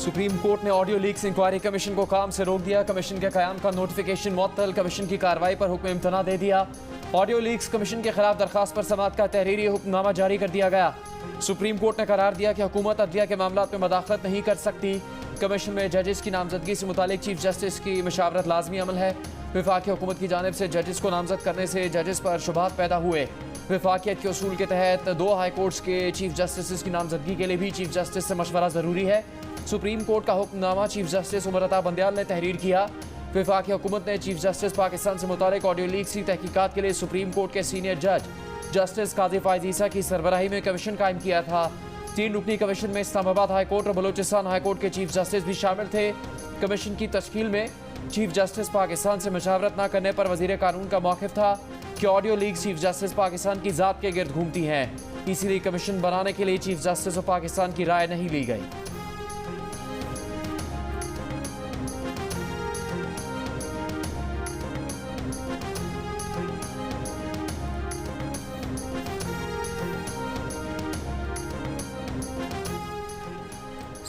Supreme court ने audio leaks inquiry commission को काम से रोक दिया। कमीशन के क़याम का नोटिफिकेशन मुअत्तल, कमीशन की कार्रवाई पर हुक्म इम्तना दे दिया। ऑडियो लीक्स कमीशन के खिलाफ दरखास्त पर समाअत का तहरीरी हुक्मनामा जारी कर दिया गया। सुप्रीम कोर्ट ने करार दिया कि हुकूमत अदलिया के मामलात में मदाखलत नहीं कर सकती। कमीशन में जजेस की नामजदगी से मुतालिक चीफ जस्टिस की मशावरत लाजमी अमल है। वफाकी हुकूमत की जानिब से जजेस को नामजद करने से जजेस पर शुबहात पैदा हुए। वफाकियत के उसूल के तहत 2 हाई कोर्ट्स के चीफ जस्टिस की नामजदगी के लिए भी चीफ जस्टिस से मशवरा ज़रूरी है। सुप्रीम कोर्ट का हुक्मनामा चीफ जस्टिस उमर अता बंदयाल ने तहरीर किया। वफाकी हुकूमत ने चीफ जस्टिस पाकिस्तान से मुतालिक ऑडियो लीक्स की तहकीकात के लिए सुप्रीम कोर्ट के सीनियर जज जस्टिस काजी फायज़ ईसा की सरबराही में कमीशन कायम किया था। 3 रुकनी कमीशन में इस्लामाबाद हाई कोर्ट और बलोचिस्तान हाई कोर्ट के चीफ जस्टिस भी शामिल थे। कमीशन की तश्कील में चीफ जस्टिस पाकिस्तान से मशावरत न करने पर वजीर कानून का मौक़िफ़ था कि audio leaks chief justice Pakistan की ज़ात के गिर्द घूमती हैं, इसीलिए कमीशन बनाने के लिए चीफ जस्टिस ऑफ पाकिस्तान की राय नहीं ली गई।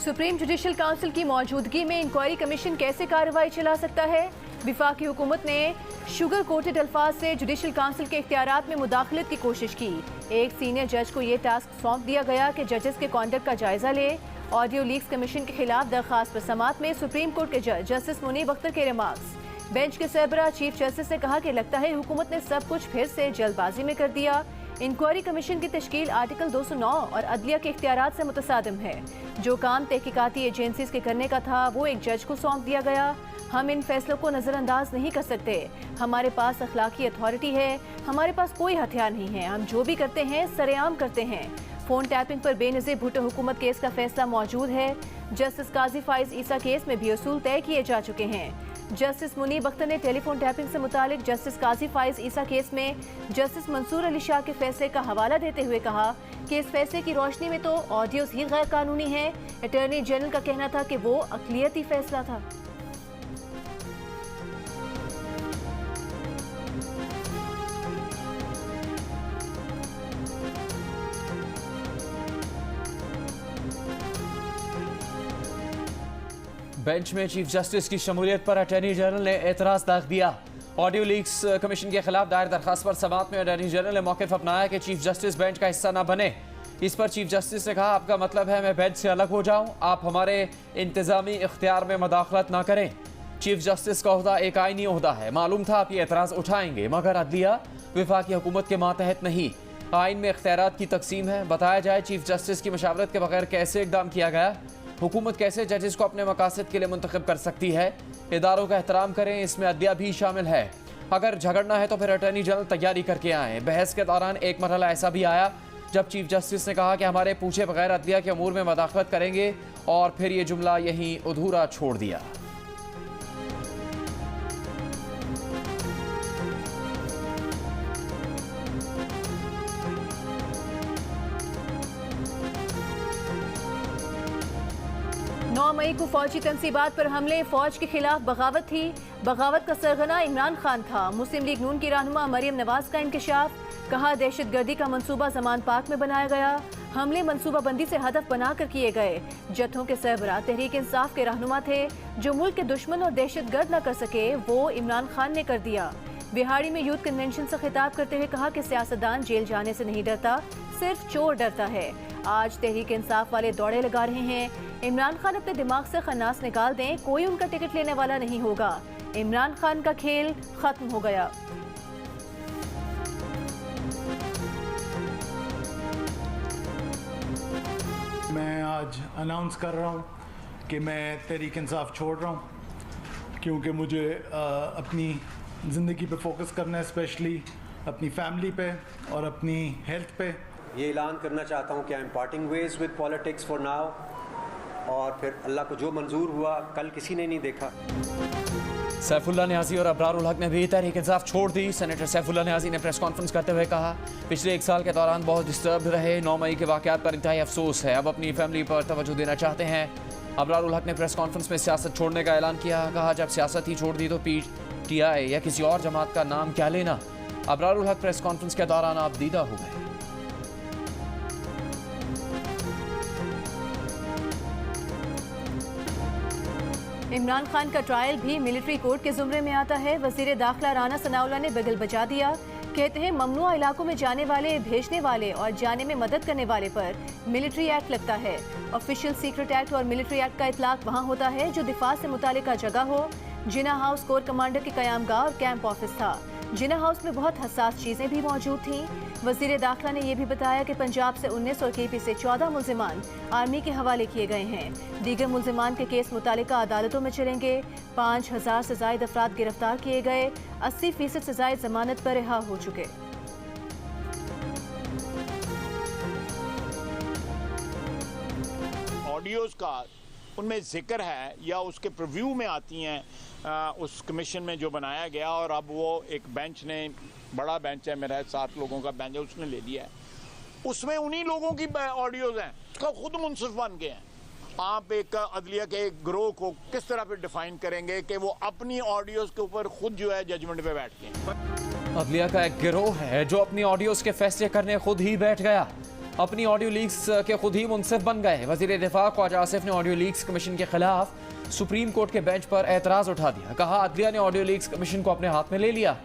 सुप्रीम जुडिशल काउंसिल की मौजूदगी में इंक्वायरी कमीशन कैसे कार्रवाई चला सकता है? विफाकी हुकूमत ने शुगर कोटेड अल्फाज से जुडिशल काउंसिल के इख्तियारात में मुदाखलत की कोशिश की। एक सीनियर जज को ये टास्क सौंप दिया गया कि जजेस के कॉन्डक्ट का जायजा ले। ऑडियो लीक्स कमीशन के खिलाफ दरखास्त पर समाअत में सुप्रीम कोर्ट के जज जस्टिस मुनीब अख्तर के रिमार्क्स। बेंच के सरबराह चीफ जस्टिस ने कहा कि लगता है हुकूमत ने सब कुछ फिर से जल्दबाजी में कर दिया। इंक्वायरी कमीशन की तश्कील आर्टिकल 209 और अदलिया के इख्तियारात से मुतसादिम है। जो काम तहकीकाती एजेंसीज के करने का था वो एक जज को सौंप दिया गया। हम इन फैसलों को नज़रअंदाज नहीं कर सकते। हमारे पास अखलाकी अथॉरिटी है, हमारे पास कोई हथियार नहीं है। हम जो भी करते हैं सरेआम करते हैं। फ़ोन टैपिंग पर बेनज़ीर भुट्टो हुकूमत केस का फैसला मौजूद है। जस्टिस काजी फाइज़ ईसा केस में भी उसूल तय किए जा चुके हैं। जस्टिस मुनीब अख्तर ने टेलीफोन टैपिंग से मुतालिक जस्टिस काजी फाइज़ ईसा केस में जस्टिस मंसूर अली शाह के फैसले का हवाला देते हुए कहा कि इस फैसले की रोशनी में तो ऑडियोज ही गैर कानूनी है। अटॉर्नी जनरल का कहना था कि वो अक़लियती फैसला था। बेंच में चीफ जस्टिस की शमूलियत पर अटॉर्नी जनरल ने एतराज़ दाख दिया। ऑडियो लीक्स कमीशन के खिलाफ दायर दरखास्त पर समाअत में अटॉर्नी जनरल ने मौक़िफ़ अपनाया कि चीफ जस्टिस बेंच का हिस्सा न बने। इस पर चीफ जस्टिस ने कहा, आपका मतलब है मैं बेंच से अलग हो जाऊँ? आप हमारे इंतज़ामी इख्तियार में मदाखलत ना करें। चीफ जस्टिस का ओहदा एक आइनी ओहदा है। मालूम था आप ये एतराज़ उठाएंगे, मगर अदलिया वफाकी हुकूमत के मातहत नहीं। आइन में इख्तियारात की तकसीम है। बताया जाए चीफ जस्टिस की मशावरत के बगैर कैसे इक़दाम किया गया? हुकूमत कैसे जजेस को अपने मकासद के लिए मुंतखब कर सकती है? इदारों का एहतराम करें, इसमें अदलिया भी शामिल है। अगर झगड़ना है तो फिर अटॉर्नी जनरल तैयारी करके आएँ। बहस के दौरान एक मरहला ऐसा भी आया जब चीफ जस्टिस ने कहा कि हमारे पूछे बगैर अदलिया के अमूर में मदाखलत करेंगे, और फिर ये जुमला यहीं अधूरा छोड़ दिया। मई को फौजी तनसीबात पर हमले, फौज के खिलाफ बगावत थी। बगावत का सरगना इमरान खान था। मुस्लिम लीग नून की रहनुमा मरियम नवाज का इंकशाफ। कहा दहशतगर्दी का मंसूबा जमान पाक में बनाया गया। हमले मंसूबाबंदी से हदफ बनाकर किए गए। जत्थों के सरबराह तहरीक इंसाफ के रहनुमा थे। जो मुल्क के दुश्मन और दहशतगर्द न कर सके वो इमरान खान ने कर दिया। बिहाड़ी में यूथ कन्वेंशन से खिताब करते हुए कहा कि सियासतदान जेल जाने से नहीं डरता, सिर्फ चोर डरता है। आज तहरीक इंसाफ वाले दौड़े लगा रहे हैं। इमरान खान अपने दिमाग से खन्नास निकाल दें, कोई उनका टिकट लेने वाला नहीं होगा। इमरान खान का खेल खत्म हो गया। मैं आज अनाउंस कर रहा हूँ कि मैं तहरीक इंसाफ छोड़ रहा हूँ, क्योंकि मुझे अपनी ज़िंदगी पे फोकस करना है, स्पेशली अपनी फैमिली पे और अपनी हेल्थ पे। ये ऐलान करना चाहता हूँ कि I am parting ways with politics for now, और फिर अल्लाह को जो मंजूर हुआ कल किसी ने नहीं देखा। सैफुल्लाह न्याज़ी और अबरारुल हक ने भी तहरीक इंसाफ छोड़ दी। सेनेटर सैफुल्लाह न्याज़ी ने प्रेस कॉन्फ्रेंस करते हुए कहा, पिछले 1 साल के दौरान बहुत डिस्टर्ब रहे। 9 मई के वाक़यात पर इंतहाई अफसोस है। अब अपनी फैमिली पर तवज्जो देना चाहते हैं। अबरारुल हक ने प्रेस कॉन्फ्रेंस में सियासत छोड़ने का ऐलान किया। कहा, जब सियासत ही छोड़ दी तो PTI या किसी और जमात का नाम क्या लेना। अबरारुल हक प्रेस कॉन्फ्रेंस के दौरान आप दीदा हो गए। इमरान खान का ट्रायल भी मिलिट्री कोर्ट के जुमरे में आता है। वजीर दाखिला राना सनाउल्लाह ने बिगल बजा दिया। कहते हैं ममनुआ इलाकों में जाने वाले, भेजने वाले और जाने में मदद करने वाले पर मिलिट्री एक्ट लगता है। ऑफिशियल सीक्रेट एक्ट और मिलिट्री एक्ट का इतलाक वहाँ होता है जो दिफा से मुतालिका जगह हो। जिना हाउस कोर कमांडर के कयामगाह और कैंप ऑफिस था। जिना हाउस में बहुत हसास चीजें भी मौजूद थीं। वजीर दाखिला ने यह भी बताया कि पंजाब से 19 और केपी से 14 मुल्जिमान आर्मी के हवाले किए गए हैं। दीगर मुल्जिमान के केस मुतालिका अदालतों में चलेंगे। 5000 से जायद अफराद गिरफ्तार किए गए। 80% से जायद जमानत पर रिहा हो चुके। ऑडियोज़ का उनमें जिक्र है या उसके प्रीव्यू में आती हैं उस कमीशन में जो बनाया गया, और अब वो एक बेंच ने, बड़ा बेंच है मेरा 7 लोगों का बेंच है, उसने ले लिया है। उसमें उन्हीं लोगों की ऑडियोज़ हैं, उसका खुद मुंसिफ बन गए हैं। आप एक अदलिया के एक ग्रोह को किस तरह पे डिफाइन करेंगे कि वो अपनी ऑडियोज़ के ऊपर खुद जो है जजमेंट पे बैठते हैं। अदलिया का एक गिरोह है जो अपनी ऑडियोज़ के फैसले करने खुद ही बैठ गया, अपनी ऑडियो लीक्स के खुद ही मुंसिफ बन गए। वजीर दिफा ख्वाजा आसिफ ने ऑडियो लीक्स कमीशन के खिलाफ सुप्रीम कोर्ट के बेंच पर एतराज़ उठा दिया। कहा अदलिया ने ऑडियो लीक्स कमीशन को अपने हाथ में ले लिया।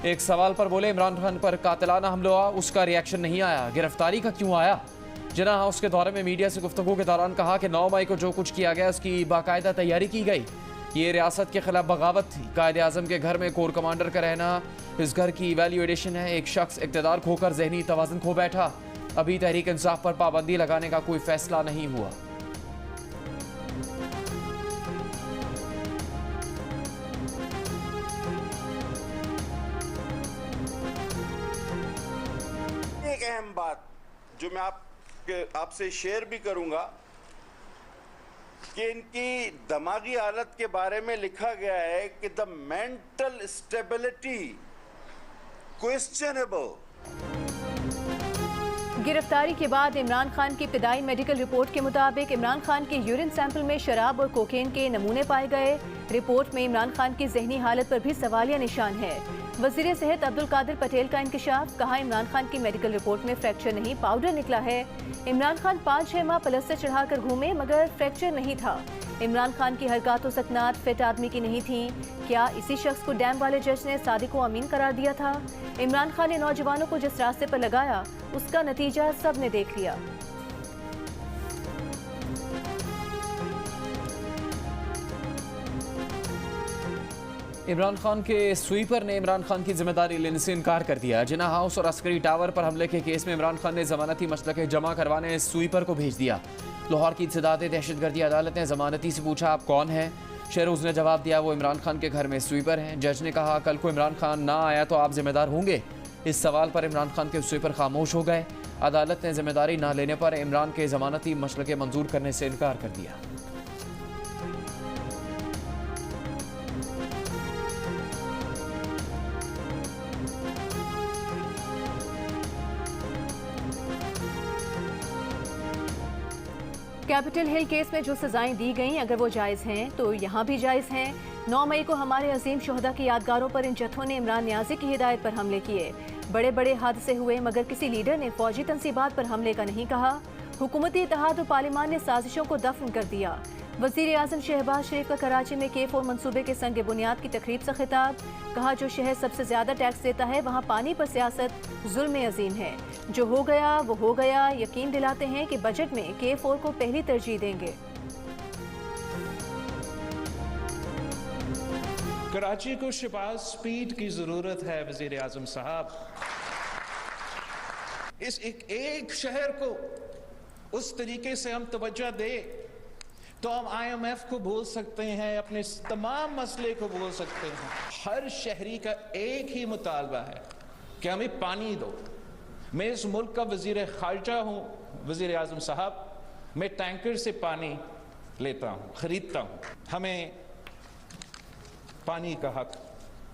एक सवाल पर बोले इमरान खान पर कातिलाना हमला हुआ, उसका रिएक्शन नहीं आया, गिरफ्तारी का क्यों आया? जिना हाउस के दौरे में मीडिया से गुफ्तगू के दौरान कहा कि 9 मई को जो कुछ किया गया उसकी बाकायदा तैयारी की गई। ये रियासत के खिलाफ बगावत थी। कायदे आज़म के घर में कोर कमांडर का रहना इस घर की वैल्यू एडिशन है। एक शख्स इक़्तिदार खोकर जहनी तवाज़ुन खो बैठा। अभी तहरीक इंसाफ पर पाबंदी लगाने का कोई फैसला नहीं हुआ। एक अहम बात जो मैं आपसे शेयर भी करूंगा कि इनकी दिमागी हालत के बारे में लिखा गया है कि द मेंटल स्टेबिलिटी क्वेश्चनेबल। गिरफ्तारी के बाद इमरान खान की इब्तिदाई मेडिकल रिपोर्ट के मुताबिक इमरान खान के यूरिन सैंपल में शराब और कोकेन के नमूने पाए गए। रिपोर्ट में इमरान खान की जहनी हालत पर भी सवालिया निशान है। वजीर सेहत अब्दुल कादिर पटेल का इंकशाफ। कहा इमरान खान की मेडिकल रिपोर्ट में फ्रैक्चर नहीं, पाउडर निकला है। इमरान खान 5-6 माह प्लास्टर चढ़ाकर घूमे मगर फ्रैक्चर नहीं था। इमरान खान की हरकत सकनात फिट आदमी की नहीं थी। क्या इसी शख्स को डैम वाले जज ने सादिक को अमीन करार दिया था? इमरान खान ने नौजवानों को जिस रास्ते पर लगाया उसका नतीजा सब ने देख लिया। इमरान खान के स्वीपर ने इमरान खान की जिम्मेदारी लेने से इनकार कर दिया। जिना हाउस और अस्करी टावर पर हमले के केस में इमरान खान ने जमानती मसलके जमा करवाने स्वीपर को भेज दिया। लाहौर की इंसदाद दहशतगर्दी अदालत ने जमानती से पूछा आप कौन हैं? शहरोज ने जवाब दिया वो इमरान खान के घर में स्वीपर हैं। जज ने कहा कल को इमरान खान ना आया तो आप जिम्मेदार होंगे। इस सवाल पर इमरान खान के स्वीपर खामोश हो गए। अदालत ने जिम्मेदारी ना लेने पर इमरान के जमानती मसलके मंजूर करने से इनकार कर दिया। कैपिटल हिल केस में जो सजाएं दी गईं अगर वो जायज़ हैं तो यहाँ भी जायज़ हैं। 9 मई को हमारे अजीम शोहदा की यादगारों पर इन जत्थों ने इमरान नियाज़ी की हिदायत पर हमले किए। बड़े बड़े हादसे हुए मगर किसी लीडर ने फौजी तंसीबात पर हमले का नहीं कहा। हुकूमती इत्तेहाद और पार्लिमान ने साजिशों को दफन कर दिया। वज़ीर आज़म शहबाज शरीफ का कराची में K4 मंसूबे के संग बुनियाद की तकरीब से खिताब। कहा जो शहर सबसे ज़्यादा टैक्स देता है वहाँ पानी पर सियासत जुल्म अजीम है। जो हो गया वो हो गया। यकीन दिलाते हैं कि बजट में K4 को पहली तरजीह देंगे। कराची को शहबाज स्पीड की जरूरत है वजीर आजम साहब। इस एक शहर को उस तरीके से हम तवज्जो दे तो हम IMF को बोल सकते हैं, अपने तमाम मसले को बोल सकते हैं। हर शहरी का एक ही मुतालबा है कि हमें पानी दो। मैं इस मुल्क का वजीर खारजा हूँ वजीर आजम साहब, मैं टैंकर से पानी लेता हूँ, खरीदता हूँ। हमें पानी का हक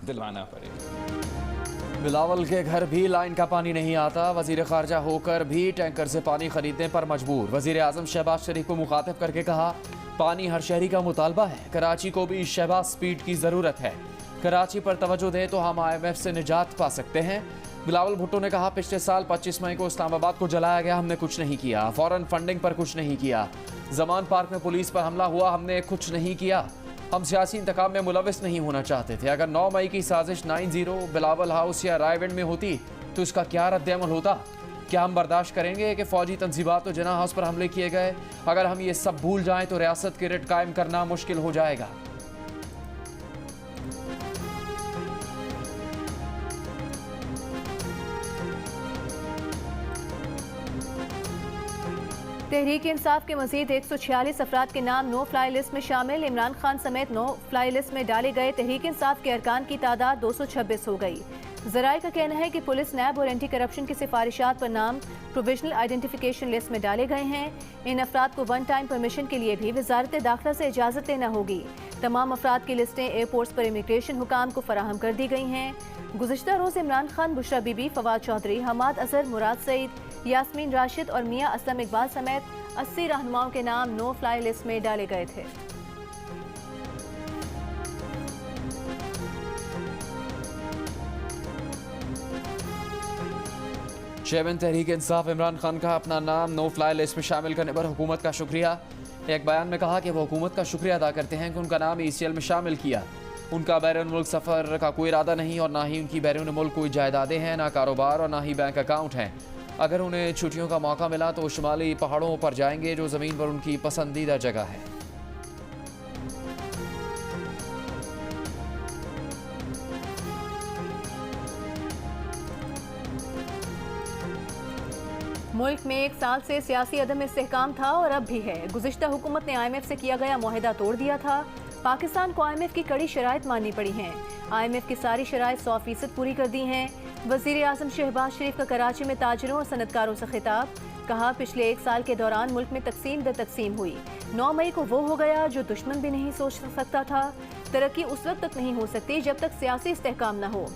दिलवाना पड़ेगा। बिलावल के घर भी लाइन का पानी नहीं आता। वजीर खारजा होकर भी टैंकर से पानी खरीदने पर मजबूर। वजीर आजम शहबाज शरीफ को मुखातिब करके कहा पानी हर शहरी का मुतालबा है। कराची को भी शहबाज स्पीड की ज़रूरत है। कराची पर तवज्जो दें तो हम IMF से निजात पा सकते हैं। बिलावल भुट्टो ने कहा पिछले साल 25 मई को इस्लामाबाद को जलाया गया, हमने कुछ नहीं किया। फॉरेन फंडिंग पर कुछ नहीं किया। जमान पार्क में पुलिस पर हमला हुआ, हमने कुछ नहीं किया। हम सियासी इंतकाम में मुलविस नहीं होना चाहते थे। अगर 9 मई की साजिश 9-0 बिलावल हाउस या रायविंड में होती तो इसका क्या रद्द-ए-अमल होता? क्या हम बर्दाश्त करेंगे कि फौजी तंजीबात और जना हाउस पर हमले किए गए? अगर हम ये सब भूल जाएं तो रियासत की रिट कायम करना मुश्किल हो जाएगा। तहरीक इंसाफ के मजीद 146 अफराद के नाम नो फ्लाई लिस्ट में शामिल। इमरान खान समेत नो फ्लाई लिस्ट में डाले गए तहरीक इंसाफ के अरकान की तादाद 226 हो गई। ज़राए का कहना है कि पुलिस, नैब और एंटी करप्शन की सिफारिशात पर नाम प्रोविजनल आइडेंटिफिकेशन लिस्ट में डाले गए हैं। इन अफराद को वन टाइम परमिशन के लिए भी वजारत दाखिला से इजाज़त लेना होगी। तमाम अफराद की लिस्टें एयरपोर्ट्स पर इमिग्रेशन हुकाम को फराहम कर दी गई हैं। गुज़िश्ता रोज़ इमरान खान, बुशरा बीबी, फवाद चौधरी, हमाद अजहर, मुराद सईद, यास्मीन राशिद और मियाँ असलम इकबाल समेत 80 रहनुमाओं के नाम नो फ्लाई लिस्ट में डाले गए थे। चेयरमैन तहरीक इंसाफ इमरान खान का अपना नाम नो फ्लाई लिस्ट में शामिल करने पर हुकूमत का शुक्रिया। एक बयान में कहा कि वो हुकूमत का शुक्रिया अदा करते हैं कि उनका नाम ECL में शामिल किया। उनका बैरून मुल्क सफ़र का कोई इरादा नहीं और ना ही उनकी बैरून मुल्क कोई जायदादें हैं, ना कारोबार और ना ही बैंक अकाउंट हैं। अगर उन्हें छुट्टियों का मौका मिला तो शुमाली पहाड़ों पर जाएंगे जो ज़मीन पर उनकी पसंदीदा जगह है। मुल्क में एक साल से सियासी अदम इस्तेहकाम था और अब भी है। गुज़िश्ता हुकूमत ने IMF से किया गया मुआहदा तोड़ दिया था। पाकिस्तान को IMF की कड़ी शराइत माननी पड़ी हैं। IMF की सारी शराइत 100% पूरी कर दी हैं। वज़ीर आज़म शहबाज शरीफ का कराची में ताजिरों और सनतकारों से खिताब। कहा, पिछले एक साल के दौरान मुल्क में तकसीम दर तकसीम हुई। 9 मई को वो हो गया जो दुश्मन भी नहीं सोच सकता था। तरक्की उस वक्त तक नहीं हो सकती जब तक सियासी इस्तेहकाम न हो।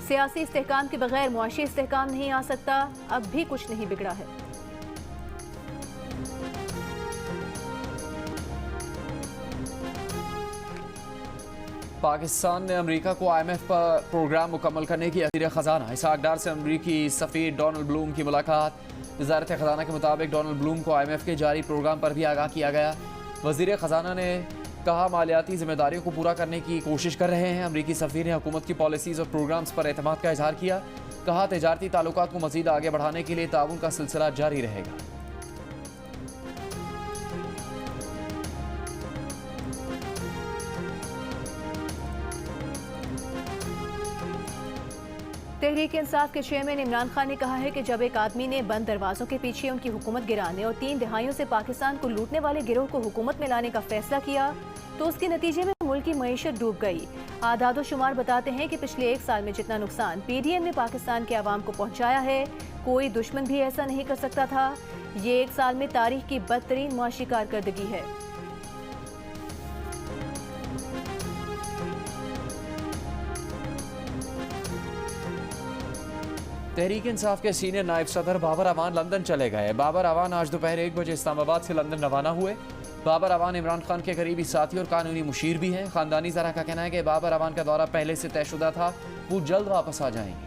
सियासी इस्तेहकाम के बगैर मुआशी इस्तेहकाम नहीं आ सकता। अब भी कुछ नहीं बिगड़ा है। पाकिस्तान ने अमेरिका को IMF पर प्रोग्राम मुकम्मल करने की वज़ीर ख़जाना इसहाक डार से अमेरिकी सफ़ीर डोनाल्ड ब्लूम की मुलाकात। वज़ारत ख़जाना के मुताबिक डोनाल्ड ब्लूम को IMF के जारी प्रोग्राम पर भी आगाह किया गया। वज़ीर ख़जाना ने कहा, मालियाती जिम्मेदारियों को पूरा करने की कोशिश कर रहे हैं। अमेरिकी सफ़ीर ने हुकूमत की पॉलिसीज़ और प्रोग्राम्स पर एतमाद का इजहार किया। कहा, तजारती ताल्लुकात को मज़ीद आगे बढ़ाने के लिए ताउन का सिलसिला जारी रहेगा। तहरीक इंसाफ के चेयरमैन इमरान खान ने कहा है कि जब एक आदमी ने बंद दरवाजों के पीछे उनकी हुकूमत गिराने और 3 दहाइयों से पाकिस्तान को लूटने वाले गिरोह को हुकूमत में लाने का फैसला किया तो उसके नतीजे में मुल्क की मईशत डूब गई। आदाद शुमार बताते हैं कि पिछले एक साल में जितना नुकसान PDM ने पाकिस्तान के आवाम को पहुँचाया है, कोई दुश्मन भी ऐसा नहीं कर सकता था। ये एक साल में तारीख की बदतरीन मुआशी कारकर्दगी है। तहरीक इंसाफ के सीनियर नायब सदर बाबर अवान लंदन चले गए। बाबर अवान आज दोपहर 1 बजे इस्लामाबाद से लंदन रवाना हुए। बाबर अवान इमरान खान के करीबी साथी और कानूनी मुशीर भी हैं। खानदानी ज़रा का कहना है कि बाबर अवान का दौरा पहले से तयशुदा था, वो जल्द वापस आ जाएंगे।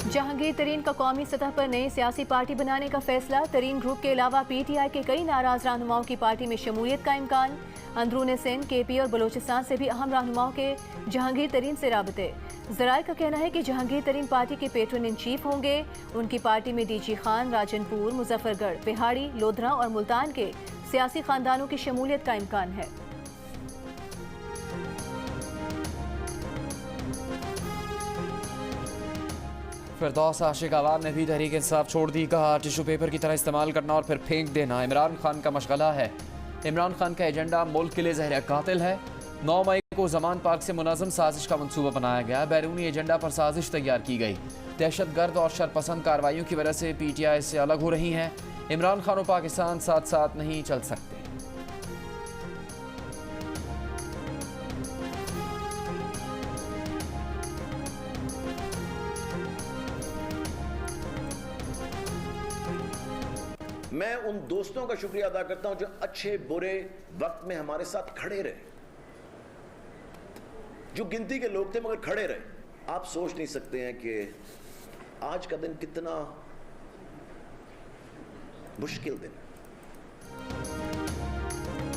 जहांगीर तरीन का कौमी सतह पर नई सियासी पार्टी बनाने का फैसला। तरीन ग्रुप के अलावा PTI के कई नाराज रहनुमाओं की पार्टी में शमूलियत का इम्कान। अंदरून सिंध, KP और बलोचिस्तान से भी अहम रहनुमाओं के जहांगीर तरीन से राबते। ज़राए का कहना है कि जहांगीर तरीन पार्टी के पेट्रन इन चीफ होंगे। उनकी पार्टी में DG खान, राजनपुर, मुजफ्फरगढ़, पहाड़ी, लोधरा और मुल्तान के सियासी खानदानों की शमूलियत का इम्कान है। फिरदौस आशिक आवाम ने भी तहरीक इंसाफ छोड़ दी। कहा, टिश्यू पेपर की तरह इस्तेमाल करना और फिर फेंक देना इमरान खान का मशगला है। इमरान खान का एजेंडा मुल्क के लिए ज़हर कातिल है। 9 मई को ज़मान पार्क से मुनज़्ज़म साजिश का मनसूबा बनाया गया। बैरूनी एजेंडा पर साजिश तैयार की गई। दहशतगर्द और शरपसंद कार्रवाइयों की वजह से PTI से अलग हो रही हैं। इमरान खान और पाकिस्तान साथ साथ नहीं चल सकते। मैं उन दोस्तों का शुक्रिया अदा करता हूं जो अच्छे बुरे वक्त में हमारे साथ खड़े रहे, जो गिनती के लोग थे मगर खड़े रहे। आप सोच नहीं सकते हैं कि आज का दिन कितना मुश्किल दिन।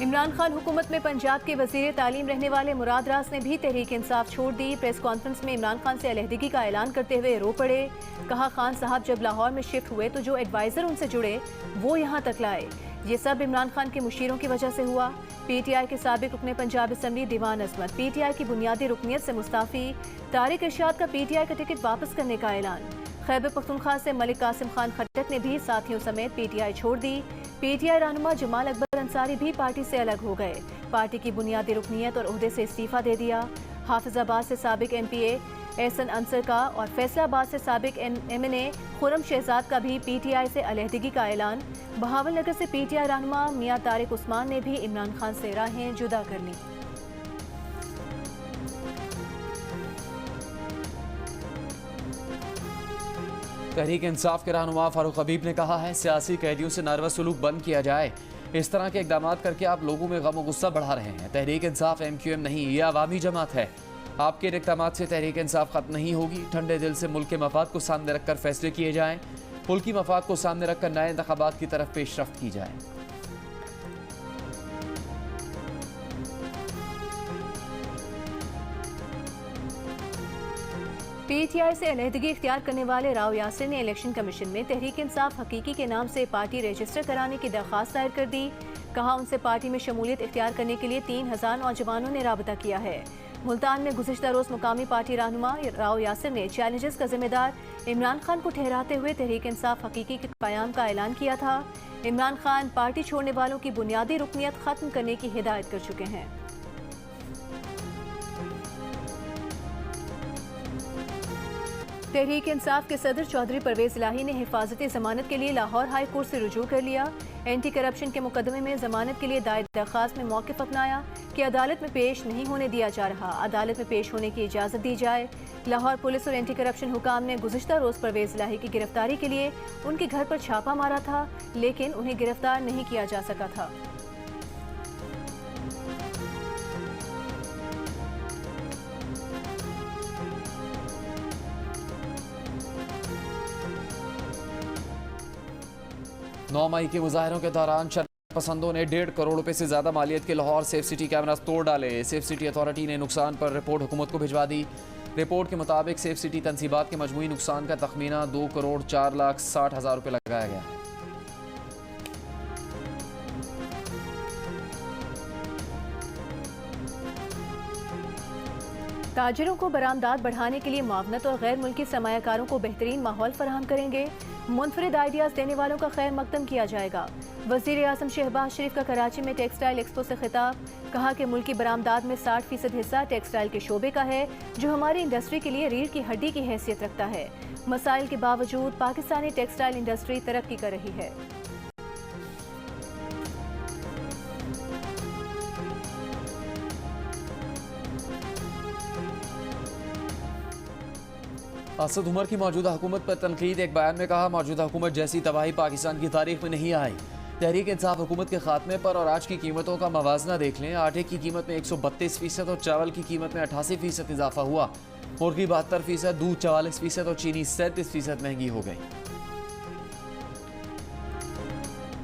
इमरान खान हुकूमत में पंजाब के वजीर तालीम रहने वाले मुराद रास ने भी तहरीक इंसाफ छोड़ दी। प्रेस कॉन्फ्रेंस में इमरान खान से अलहदगी का ऐलान करते हुए रो पड़े। कहा, खान साहब जब लाहौर में शिफ्ट हुए तो जो एडवाइज़र उनसे जुड़े वो यहाँ तक लाए। ये सब इमरान खान के मुशीरों की वजह से हुआ। PTI के साबिक रुकने पंजाब असम्बली दीवान अजमत PTI की बुनियादी रुकनियत से मुस्ताफ़ी। तारिक इरशाद का PTI का टिकट वापस करने का ऐलान। खैबर पख्तूनख्वा से मलिक कासिम खान खट्टक ने भी साथियों समेत PTI छोड़ दी। PTI रहनुमा जमाल अकबर अंसारी भी पार्टी से अलग हो गए। पार्टी की बुनियादी रुकनियत और ओहदे से इस्तीफा दे दिया। हाफिजाबाद से साबिक MPA एहसन अंसर का और फैसलाबाद से साबिक MNA खुरम शहजाद का भी PTI से अलहदगी का ऐलान। बहावल नगर से PTI रहनुमा मियां तारिक उस्मान ने भी इमरान खान से राहें जुदा कर ली। तहरीक इंसाफ के रहनुमा फारूक हबीब ने कहा है, सियासी कैदियों से नारवा सलूक बंद किया जाए। इस तरह के इकदाम करके आप लोगों में गम और गुस्सा बढ़ा रहे हैं। तहरीक इंसाफ MQM नहीं, ये अवामी जमात है। आपके इकदाम से तहरीक इंसाफ खत्म नहीं होगी। ठंडे दिल से मुल्क के मफाद को सामने रखकर फैसले किए जाएं। मुल्क की मफाद को सामने रखकर नए इंतखाबात की तरफ पेशरफ्त की जाए। PTI से अलहदगी इख्तियार करने वाले राव यासिर ने इलेक्शन कमीशन में तहरीक इंसाफ हकीकी के नाम से पार्टी रजिस्टर कराने की दरख्वास्त दायर कर दी। कहा, उनसे पार्टी में शमूलियत इख्तियार करने के लिए 3000 नौजवानों ने राबता किया है। मुल्तान में गुज़िश्ता रोज़ मुकामी पार्टी रहनुमा राव यासिर ने चैलेंजेस का जिम्मेदार इमरान खान को ठहराते हुए तहरीक इंसाफ हकीकी के क़याम का ऐलान किया था। इमरान खान पार्टी छोड़ने वालों की बुनियादी रुकनियत ख़त्म करने की हिदायत कर चुके हैं। तहरीक इंसाफ के सदर चौधरी परवेज इलाही ने हिफाजती जमानत के लिए लाहौर हाई कोर्ट से रुजू कर लिया। एंटी करप्शन के मुकदमे में जमानत के लिए दायर दरख्वास्त में मौक़िफ़ अपनाया कि अदालत में पेश नहीं होने दिया जा रहा, अदालत में पेश होने की इजाज़त दी जाए। लाहौर पुलिस और एंटी करप्शन हुकाम ने गुज़िश्ता रोज़ परवेज इलाही की गिरफ्तारी के लिए उनके घर पर छापा मारा था, लेकिन उन्हें गिरफ्तार नहीं किया जा सका था। नौ मई के मुजाहरों के दौरान शरारत पसंदों ने 1.5 करोड़ रुपए से ज्यादा मालियत के लाहौर सेफ सिटी कैमरास तोड़ डाले। सेफ सिटी अथॉरिटी ने नुकसान पर रिपोर्ट हुकूमत को भिजवा दी। रिपोर्ट के मुताबिक सेफ सिटी तनसीबात के मजमूई नुकसान का तखमीना 2,04,60,000 रुपये लगाया गया है। ताजिरों को बरामदात बढ़ाने के लिए मुआवनत और गैर मुल्की सरमायाकारों को बेहतरीन माहौल फराहम करेंगे। मुनफरिद आइडियाज़ देने वालों का खैर मकदम किया जाएगा। वज़ीर आज़म शहबाज शरीफ का कराची में टेक्सटाइल एक्सपो से खिताब। कहा कि मुल्की बरामदात में 60% हिस्सा टेक्सटाइल के शोबे का है, जो हमारी इंडस्ट्री के लिए रीढ़ की हड्डी की हैसियत रखता है। मसाइल के बावजूद पाकिस्तानी टेक्सटाइल इंडस्ट्री तरक्की कर रही है। असद उमर की मौजूदा हुकूमत पर तनकीद। एक बयान में कहा, मौजूदा हुकूमत जैसी तबाही पाकिस्तान की तारीख में नहीं आई। तहरीक इंसाफ हुकूमत के खात्मे पर और आज की कीमतों का मवाजना देख लें। आटे की कीमत में 132% और चावल की कीमत में 88% इजाफा हुआ। मुर्गी 72%, दूध 44% और चीनी 37% महंगी हो गई।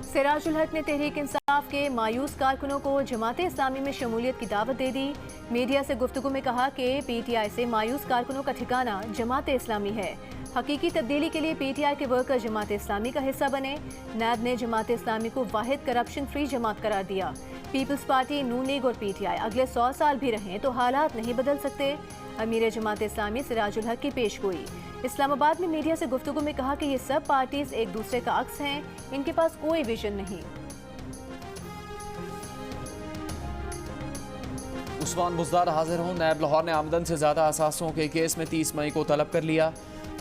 सिराजुल हक ने तहरीक इंसाफ के मायूस कारकुनों को जमात इस्लामी में शमूलियत की दावत दे दी। मीडिया से गुफ्तगू में कहा कि PTI से मायूस कारकुनों का ठिकाना जमात इस्लामी है। हकीकी तब्दीली के लिए PTI के वर्कर जमात इस्लामी का हिस्सा बने। नैब ने जमात इस्लामी को वाहिद करप्शन फ्री जमात करार दिया। पीपल्स पार्टी, नून लीग और PTI अगले 100 साल भी रहें तो हालात नहीं बदल सकते। अमीर जमात इस्लामी सिराजुल हक की पेशगोई। इस्लामाबाद में मीडिया से गुफ्तगू में कहा कि ये सब पार्टीज एक दूसरे का अक्स हैं, इनके पास कोई विजन नहीं। उस्मान बुज़दार हाजिर हों। नैब लाहौर ने आमदन से ज़्यादा असासों के केस में 30 मई को तलब कर लिया।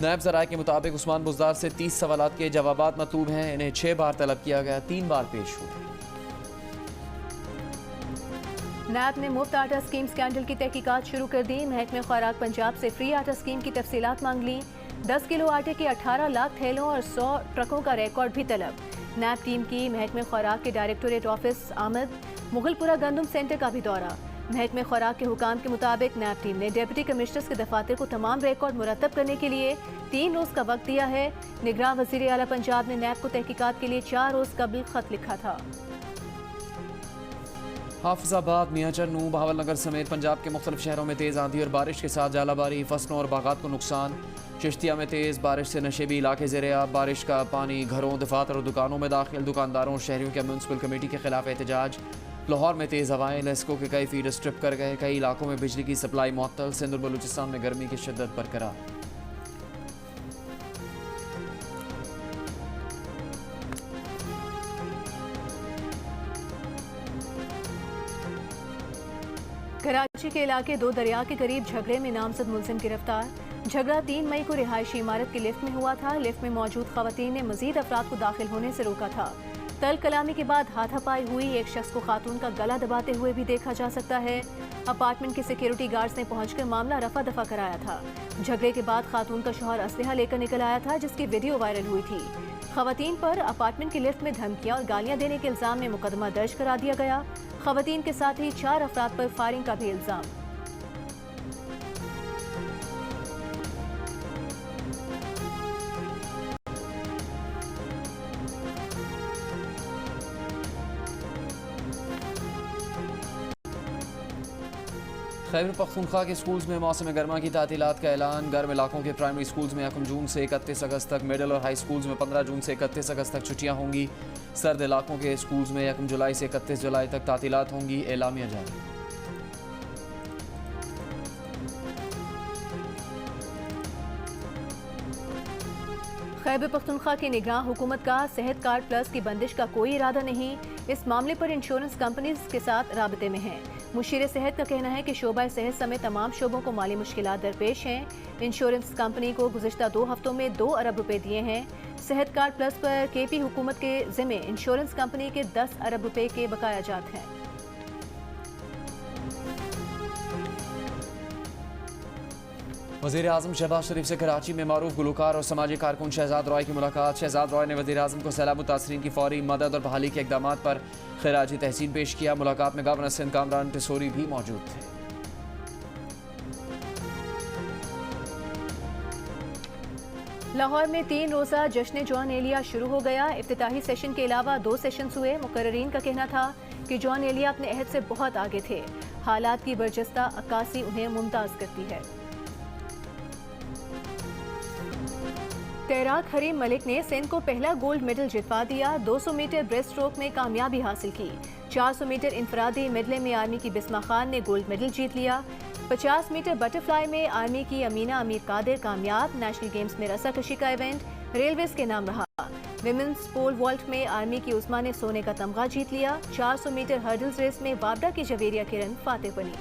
नैब ज़राए के मुताबिक उस्मान बुज़दार से 30 सवालात के जवाबात मतलूब हैं। इन्हें 6 बार तलब किया गया, 3 बार पेश हुए। नैब ने मुफ्त आटा स्कीम स्कैंडल की तहकीकात शुरू कर दी। महकमे खुराक पंजाब से फ्री आटा स्कीम की तफसीलात मांग ली। 10 किलो आटे के 18 लाख थैलों और 100 ट्रकों का रिकॉर्ड भी तलब। नैब टीम की महकमे खुराक के डायरेक्टोरेट ऑफिस आमद, मुगलपुरा गंदम सेंटर का भी दौरा। महकमे खुराक के हुकाम के मुताबिक नैब टीम ने डिप्टी कमिश्नर्स के दफातर को तमाम रिकॉर्ड मुरतब करने के लिए 3 रोज का वक्त दिया है। निगरान वजीर आला पंजाब ने नैब को तहकीकात के लिए 4 रोज कबल खत लिखा था। हाफिजाबाद, मियाँचन्नू, बहावलनगर समेत पंजाब के मुख्तलिफ शहरों में तेज़ आंधी और बारिश के साथ जालाबारी, फसलों और बागात को नुकसान। चिश्तिया में तेज़ बारिश से नशेबी इलाके ज़ेरे-आब, बारिश का पानी घरों, दफातर और दुकानों में दाखिल। दुकानदारों और शहरियों के म्यूनसिपल कमेटी के खिलाफ एहतजाज। लाहौर में तेज़ हवाएं, लेस्को के कई फीडर स्ट्रिप कर गए। कई इलाकों में बिजली की सप्लाई मुअत्तल। सिंध और बलूचिस्तान में गर्मी की शिद्दत बरकरार। कराची के इलाके 2 दरिया के करीब झगड़े में नामजद मुलजिम गिरफ्तार। झगड़ा 3 मई को रिहायशी इमारत की लिफ्ट में हुआ था। लिफ्ट में मौजूद खवातीन ने मजीद अफराद को दाखिल होने से रोका था। तल कलामी के बाद हाथापाई हुई। एक शख्स को खातून का गला दबाते हुए भी देखा जा सकता है। अपार्टमेंट के सिक्योरिटी गार्ड्स ने पहुंचकर मामला रफा दफा कराया था। झगड़े के बाद खातून का शौहर असलहा लेकर निकल आया था, जिसकी वीडियो वायरल हुई थी। खवातीन पर अपार्टमेंट की लिफ्ट में धमकियां और गालियां देने के इल्जाम में मुकदमा दर्ज करा दिया गया। खवातीन के साथ ही 4 अफराद पर फायरिंग का भी इल्जाम। खैबर पख्तूनख्वा के स्कूल्स में मौसम गर्मा की तातीलात का ऐलान। गर्म इलाकों के प्राइमरी स्कूल्स में 1 जून से 31 अगस्त तक, मिडिल और हाई स्कूल्स में 15 जून से 31 अगस्त तक छुट्टियां होंगी। सर्द इलाकों के स्कूल्स में 1 जुलाई से 31 जुलाई तक तातीलात होंगी। एलामिया जारी। खैबर पख्तूनख्वा की निगरान हुकूमत का सेहत कार्ड प्लस की बंदिश का कोई इरादा नहीं। इस मामले पर इंश्योरेंस कंपनीज के साथ राबते में है। मुशीर सेहत का कहना है कि शोबा सेहत समेत तमाम शोबों को माली मुश्किलात दरपेश हैं। इंश्योरेंस कंपनी को गुज़िश्ता 2 हफ्तों में 2 अरब रुपए दिए हैं। सेहत कार्ड प्लस पर केपी हुकूमत के जिम्मे इंश्योरेंस कंपनी के 10 अरब रुपए के बकाया जात हैं। वज़ीर आज़म शहबाज शरीफ से कराची में मारूफ गुलकार और समाजी कारकुन शहजाद रॉय की मुलाकात। शहजाद रॉय ने वज़ीर आज़म को सैलाब मुतासरीन की फौरी मदद और बहाली के इक़दाम पर खिराजी तहसीन पेश किया। मुलाकात में गवर्नर सिंध कामरान टिसोरी भी मौजूद थे। लाहौर में 3 रोज़ा जश्न जॉन एलिया शुरू हो गया। इफ्तिताही सेशन के अलावा 2 सेशन हुए। मुकर्रीन का कहना था कि जॉन एलिया अपने अहद से बहुत आगे थे। हालात की बरजस्ता अक्कासी उन्हें मुमताज़ करती है। तैराक हरीम मलिक ने सिंध को पहला गोल्ड मेडल जितवा दिया। 200 मीटर ब्रेस्ट स्ट्रोक में कामयाबी हासिल की। 400 मीटर इंफरादी मेडले में आर्मी की बिस्मा खान ने गोल्ड मेडल जीत लिया। 50 मीटर बटरफ्लाई में आर्मी की अमीना अमीर कादिर कामयाब। नेशनल गेम्स में रस्साकशी का इवेंट रेलवेज के नाम रहा। विमेंस पोल वॉल्ट में आर्मी की उस्मा ने सोने का तमगा जीत लिया। 400 मीटर हर्डल्स रेस में वाबडा की जवेरिया किरण फातेह बनी।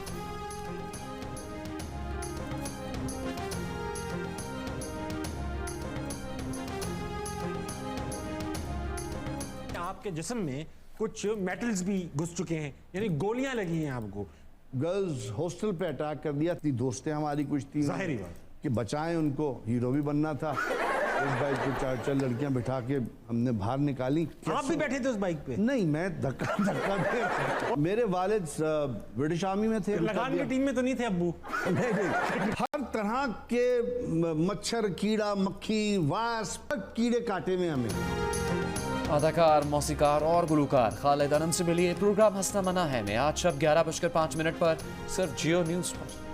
आपके जिस्म में कुछ मेटल्स भी घुस चुके हैं, यानी गोलियां लगी हैं आपको। गर्ल्स हॉस्टल पे अटैक कर दिया। इतनी दोस्तें हमारी कुछ थी, जाहिर बात कि बचाएं उनको, हीरो भी बनना था। एक बाइक पे 4 लड़कियां बिठा के हमने बाहर निकाली। आप भी बैठे थे उस बाइक पे? नहीं, मैं धक्का दे। मेरे वालिद ब्रिटिश आर्मी में थे। लगान की टीम में तो नहीं थे अब्बू? नहीं। हर तरह के मच्छर, कीड़ा, मक्खी, वास्प, कीड़े काटे में हमें। अदाकार, मौसीकार और गुलकार खालिद अनम से मिलिए। प्रोग्राम हंसना मना है में आज शब 11:05 पर सिर्फ जियो न्यूज़ पर।